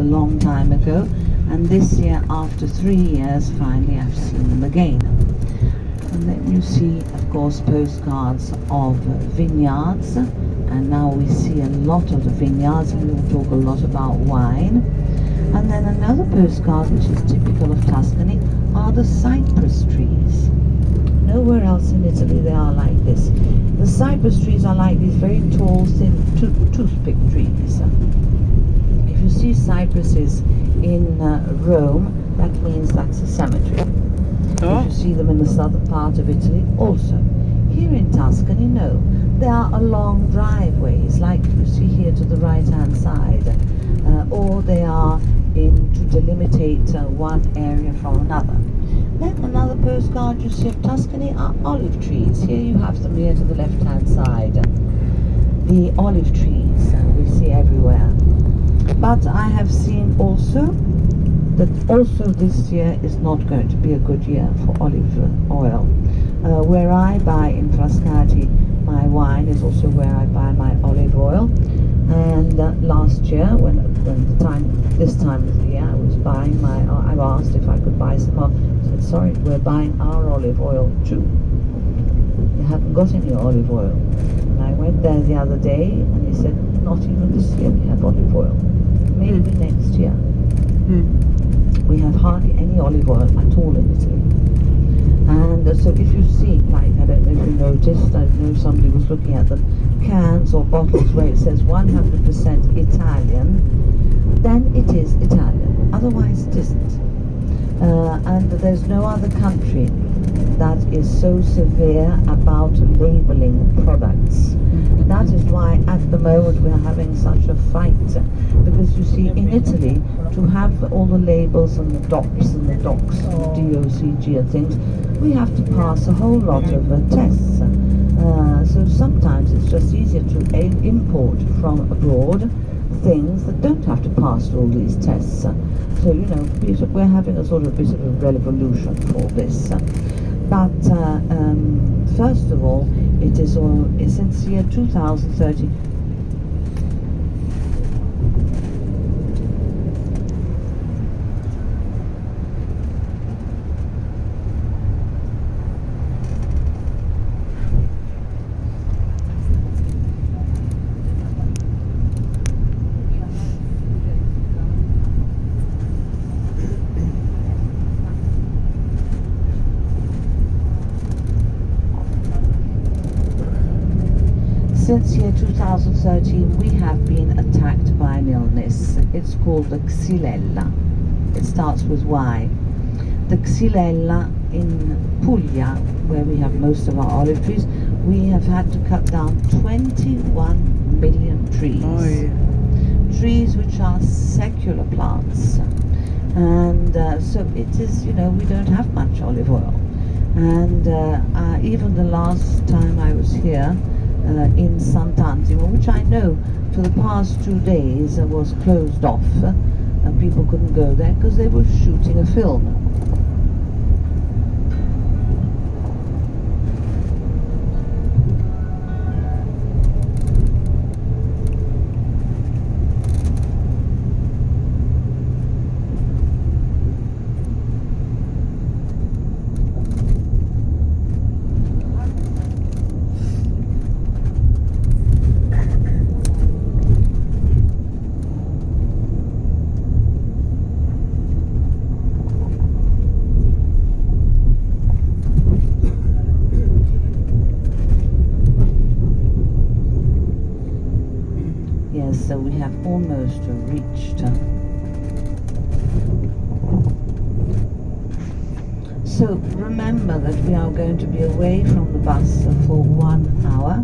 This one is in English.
a long time ago, and this year, after 3 years, finally I've seen them again. And then you see, of course, postcards of vineyards, and now we see a lot of the vineyards, and we'll talk a lot about wine. And then another postcard, which is typical of Tuscany, are the cypress trees. Nowhere else in Italy they are like this. The cypress trees are like these very tall, thin toothpick trees. If you see cypresses in Rome, that means that's a cemetery. If you see them in the southern part of Italy, also. Here in Tuscany, no. They are along driveways, like you see here to the right-hand side, or they are to delimitate one area from another. Then another postcard you see of Tuscany are olive trees. Here you have them here to the left-hand side. The olive trees we see everywhere. But I have seen also that also this year is not going to be a good year for olive oil. Where I buy in Frascati my wine is also where I buy my olive oil. And last year, this time of the year, I was buying I asked if I could buy some more. I said, sorry, we're buying our olive oil too. You haven't got any olive oil. And I went there the other day, and he said, not even this year we have olive oil. Maybe next year. We have hardly any olive oil at all in Italy. And so if you see, like, I don't know if you noticed, I know somebody was looking at the cans or bottles where it says 100% Italian, then it is Italian, otherwise it isn't. And there's no other country that is so severe about labeling products. That is why at the moment we are having such a fight, because you see in Italy, to have all the labels and the DOCs and the DOCs and DOCG and things, we have to pass a whole lot of tests. So sometimes it's just easier to import from abroad things that don't have to pass through all these tests. So, you know, we're having a sort of bit of a revolution for this. But first of all, it is since year 2030. Since year 2013, we have been attacked by an illness. It's called the Xylella. It starts with Y. The Xylella in Puglia, where we have most of our olive trees, we have had to cut down 21 million trees. Oh, yeah. Trees which are secular plants. And so it is, you know, we don't have much olive oil. And even the last time I was here, in Sant'Antimo, which I know for the past 2 days was closed off, and people couldn't go there because they were shooting a film. So we have almost reached. So remember that we are going to be away from the bus for 1 hour.